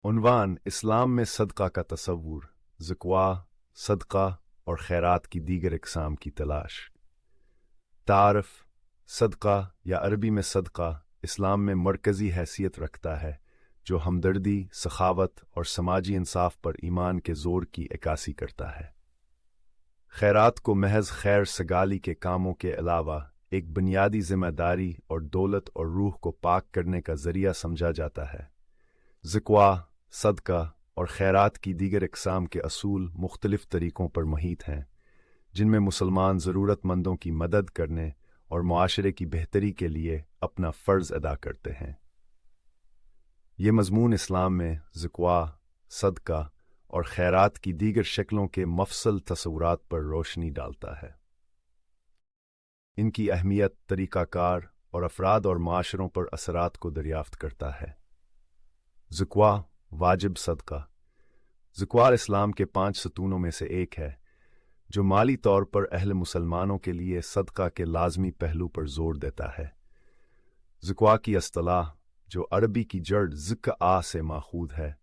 उन्वान इस्लाम में सदका का तसव्वुर, ज़िक्वा, सदका और खैरात की दीगर इक़साम की तलाश। तारफ़, सदका या अरबी में सदका इस्लाम में मरकज़ी हैसियत रखता है जो हमदर्दी, सखावत और समाजी इंसाफ पर ईमान के ज़ोर की इक्कासी करता है। खैरात को महज खैर सगाली के कामों के अलावा एक बुनियादी ज़िम्मेदारी और दौलत और रूह को पाक करने का ज़रिया समझा जाता है। ज़िक्वा, सदका और खैरात की दीगर इक़साम के असूल मुख्तलिफ तरीक़ों पर मुहित हैं, जिनमें मुसलमान ज़रूरतमंदों की मदद करने और मुआशरे की बेहतरी के लिए अपना फ़र्ज़ अदा करते हैं। ये मज़मून इस्लाम में ज़िक्वा, सदका और खैरात की दीगर शक्लों के मफसल तसव्वुरात पर रोशनी डालता है। इनकी अहमियत, तरीक़ाकार और अफ़राद और माशरों पर असरात को दरियाफ़्त करता है। ज़िक्वा, वाजिब सदका। ज़िक्वा इस्लाम के 5 सतूनों में से एक है, जो माली तौर पर अहले मुसलमानों के लिए सदका के लाज़मी पहलू पर जोर देता है। ज़िक्वा की अस्तिलाह, जो अरबी की जड़ ज़िक्आ से माखूद है,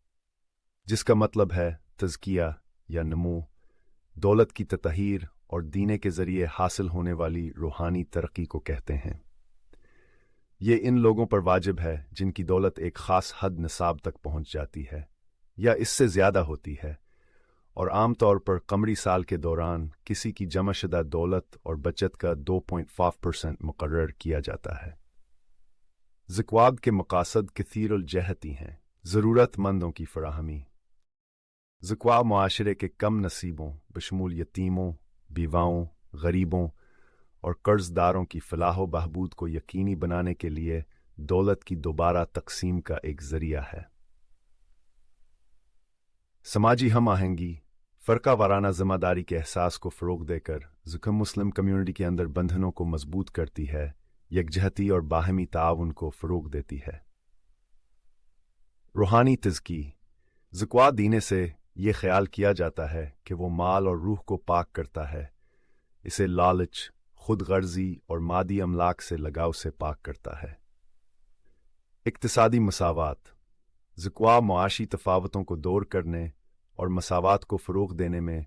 जिसका मतलब है तज़किया या नमो, दौलत की ततहीर और दीने के ज़रिए हासिल होने वाली रूहानी तरक्की को कहते हैं। ये इन लोगों पर वाजिब है जिनकी दौलत एक ख़ास हद निसाब तक पहुँच जाती है या इससे ज़्यादा होती है, और आम तौर पर कमरी साल के दौरान किसी की जमाशुदा दौलत और बचत का 2.5% मुकर्रर किया जाता है। ज़िक्वाब के मकासद कसीरुल जहती हैं, ज़रूरतमंदों की फराहमी। ज़िक्वा मुआशरे के कम नसीबों बशमूल यतीमों, बीवाओं, गरीबों और कर्जदारों की फलाह व बहबूद को यकीनी बनाने के लिए दौलत की दोबारा तकसीम का एक ज़रिया है। समाजी हम आहंगी, फ़र्का वाराना ज़िम्मेदारी के एहसास को फ़रोग़ देकर ज़िक्वा मुस्लिम कम्युनिटी के अंदर बंधनों को मजबूत करती है, यकजहती और बाहमी ताआवुन को फ़रोग़ देती है। रूहानी तज़की। ज़िक्वा दीने से ये ख्याल किया जाता है कि वो माल और रूह को पाक करता है, इसे लालच, खुद गर्जी और मादी अमलाक से लगाव से पाक करता है। इक्तिसादी मसावात। ज़िक्वा मुआशी तफावतों को दूर करने और मसावात को फ़रोग़ देने में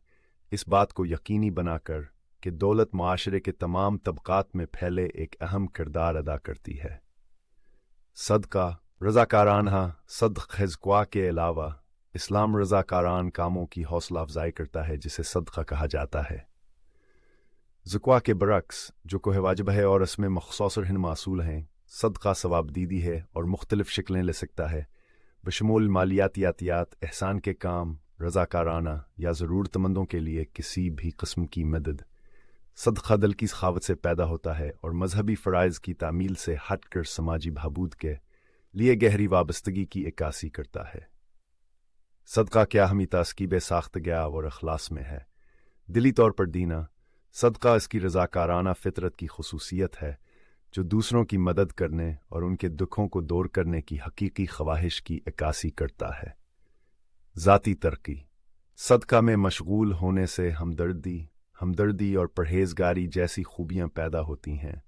इस बात को यकीनी बनाकर कि दौलत मुआशरे के तमाम तबक़ात में फैले एक अहम किरदार अदा करती है। सदका, रज़ाकाराना सदक़ ज़िक्वा के अलावा इस्लाम रज़ाकारान कामों की हौसला अफजाई करता है जिसे सदका कहा जाता है। ज़िक्वा के बरक्स, जो कोह वाजिब है और इसमें मख़सूस मासूल हैं, सदका सवाबदीदी है और मुख्तलिफ शक्लें ले सकता है, बशमूल मालियातियात, एहसान के काम, रज़ाकाराना या ज़रूरतमंदों के लिए किसी भी किस्म की मदद। सदका दिल की सखावत से पैदा होता है और मजहबी फ़राइज़ की तामील से हटकर समाजी बहबूद के लिए गहरी वाबस्तगी की इक्कासी करता है। सदका क्या हमी तास्कीब साख्तगया और अखलास में है। दिली तौर पर दीना सदका इसकी रज़ाकाराना फ़ितरत की खुसूसियत है, जो दूसरों की मदद करने और उनके दुखों को दूर करने की हकीकी ख्वाहिश की इक्कासी करता है। ज़ाती तरक्की। सदका में मशगूल होने से हमदर्दी और परहेज़गारी जैसी खूबियाँ पैदा होती हैं।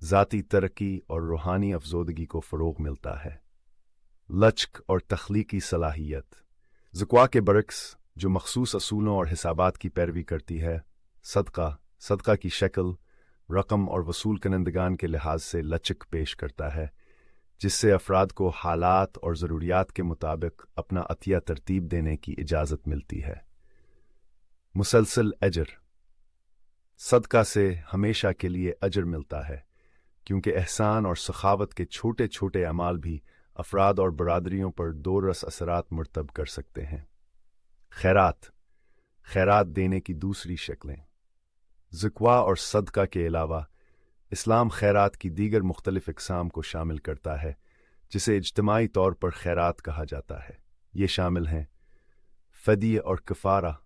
ज़ाती तरक्की और रूहानी अफजोदगी को फ़रोग़ मिलता है। लचक और तख्लीकी सलाहियत। ज़िक्वा के बरक्स, जो मखसूस असूलों और हिसाबात की पैरवी करती है, सदका की शक्ल, रकम और वसूल करनंदगान के लिहाज से लचक पेश करता है, जिससे अफराद को हालात और ज़रूरियात के मुताबिक अपना अतिया तरतीब देने की इजाज़त मिलती है। मुसलसल अजर। सदका से हमेशा के अजर अजर मिलता है, क्योंकि एहसान और सखावत के छोटे छोटे अमाल भी अफराद और बरादरियों पर दो रस असरात मुर्तब कर सकते हैं। खैरात देने की दूसरी शक्लें। ज़िक्वा और सदका के अलावा इस्लाम खैरात की दीगर मुख्तलिफ इक़साम को शामिल करता है, जिसे इज्तिमाई तौर पर खैरात कहा जाता है। ये शामिल हैं फ़दिया और कफ़ारा।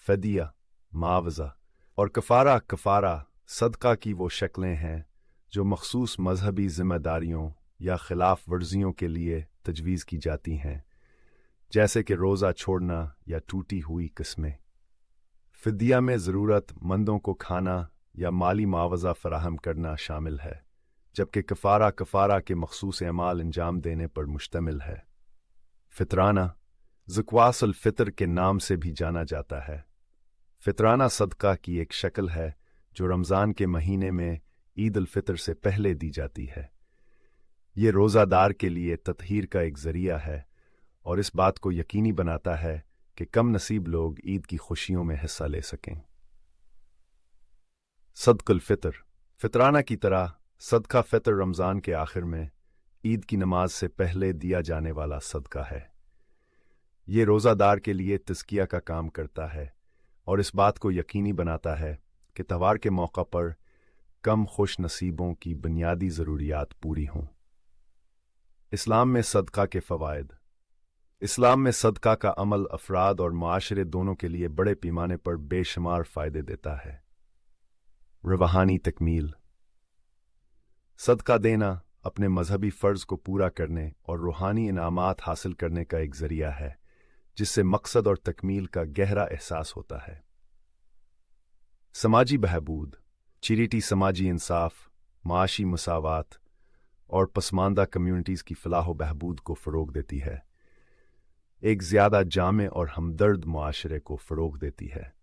फ़दिया मुआवज़ा और कफ़ारा सदका की वो शक्लें हैं जो मखसूस मजहबी ज़िम्मेदारियों या खिलाफ वर्जियों के लिए तजवीज़ की जाती हैं, जैसे कि रोज़ा छोड़ना या टूटी हुई किस्में। फ़िदिया में ज़रूरतमंदों को खाना या माली मुआवज़ा फ़राहम करना शामिल है, जबकि कफ़ारा के मखसूस अमाल अंजाम देने पर मुश्तमिल है। फ़ितराना ज़कातुल फ़ितर के नाम से भी जाना जाता है। फितराना सदका की एक शक्ल है जो रमज़ान के महीने में ईद उल फ़ितर से पहले दी जाती है। ये रोज़ादार के लिए तत्हीर का एक ज़रिया है और इस बात को यकीनी बनाता है कि कम नसीब लोग ईद की खुशियों में हिस्सा ले सकें। सदकुल फ़ितर फितराना की तरह सदका फ़ितर रमज़ान के आखिर में ईद की नमाज से पहले दिया जाने वाला सदका है। ये रोज़ादार के लिए तज़किया का काम करता है और इस बात को यकीनी बनाता है कि त्योहार के मौका पर कम खुश नसीबों की बुनियादी ज़रूरियात पूरी हों। इस्लाम में सदका के फ़वाइद। इस्लाम में सदका का अमल अफराद और माशरे दोनों के लिए बड़े पैमाने पर बेशुमार फ़ायदे देता है। रूहानी तकमील। सदका देना अपने मजहबी फ़र्ज़ को पूरा करने और रूहानी इनामात हासिल करने का एक ज़रिया है जिससे मकसद और तकमील का गहरा एहसास होता है। समाजी बहबूद। चैरिटी समाजी इंसाफ, माशी मसावात और पसमानदा कम्युनिटीज़ की फलाह व बहबूद को फ़रोग़ देती है। एक ज़्यादा जामे और हमदर्द मुआशरे को फ़रोग़ देती है।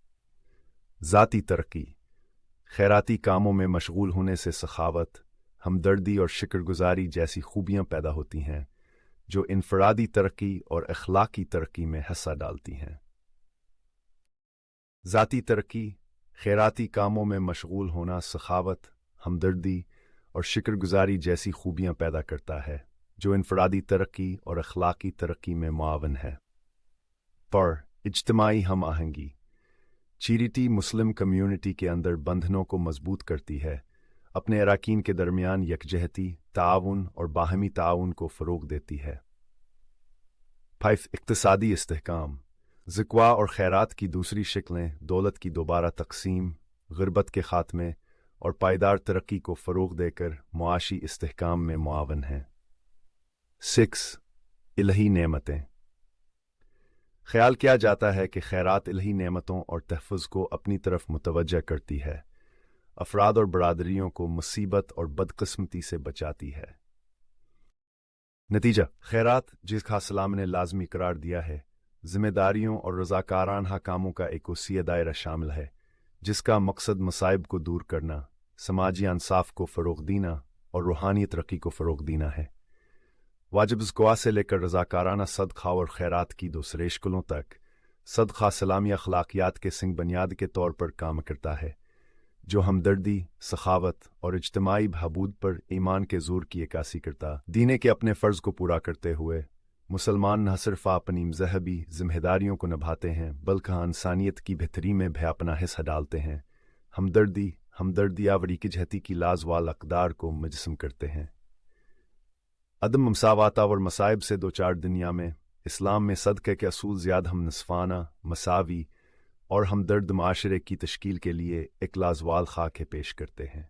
ज़ाती तरक्की। खैराती कामों में मशगूल होने से सखावत, हमदर्दी और शुक्रगुजारी जैसी खूबियाँ पैदा होती हैं जो इनफरादी तरक्की और अखलाकी तरक्की में हिस्सा डालती हैं। ज़ाती तरक्की खैराती कामों में मशगूल होना सखावत, हमदर्दी और शुक्रगुजारी जैसी खूबियाँ पैदा करता है जो इनफरादी तरक्की और अखलाकी तरक्की में मुआवन है। पर इज्तिमाई हम आहंगी। चैरिटी मुस्लिम कम्युनिटी के अंदर बंधनों को मजबूत करती है, अपने अराकीन के दरमियान यकजहती, ताउन और बाहमी ताउन को फ़रोग़ देती है। 5 इक़्तिसादी इस्तेहकाम। ज़िक्वा और खैरात की दूसरी शक्लें दौलत की दोबारा तक़सीम, ग़िरबत के ख़ात्मे और पायदार तरक्की को फ़रोग़ देकर मुआशी इस्तेहकाम में मुआवन हैं। 6 इलाही नेमतें। ख्याल किया जाता है कि खैरात इलाही नेमतों और तहफ़्फ़ुज़ को अपनी तरफ मुतवज्जह करती है, अफराद और बरादरियों को मुसीबत और बदकिस्मती से बचाती है। नतीजा खैरात, जिसका सलाम ने लाजमी करार दिया है, जिम्मेदारियों और रज़ाकाराना कामों का एक वसीअ दायरा शामिल है जिसका मकसद मसाइब को दूर करना, समाजी इंसाफ को फ़रोग़ देना और रूहानी तरक्की को फ़रोग़ देना है। वाजिब ज़क़्वा से लेकर रज़ाकाराना सदक़ा और खैरात की दूसरे शक्लों तक, सदक़ा सलामी अखलाकियात के सिंग बुनियाद के तौर पर काम करता है जो हमदर्दी, सखावत और इज्तिमाई बहबूद पर ईमान के ज़ोर की अक्कासी करता। दीने के अपने फ़र्ज़ को पूरा करते हुए मुसलमान न सिर्फ़ अपनी मज़हबी ज़िम्मेदारियों को निभाते हैं बल्कि इंसानियत की बेहतरी में भी अपना हिस्सा डालते हैं। हमदर्दी आवरी की जहती की लाज़वाल अक़दार को मुजस्सम करते हैं। अदम मसावात और मसाइब से दो चार दुनिया में इस्लाम में सदक़े के असूल ज़्यादा हम नस्फ़ाना, मसावी और हमदर्द माशरे की तश्कील के लिए एक लाज़वाल ख़ाके पेश करते हैं।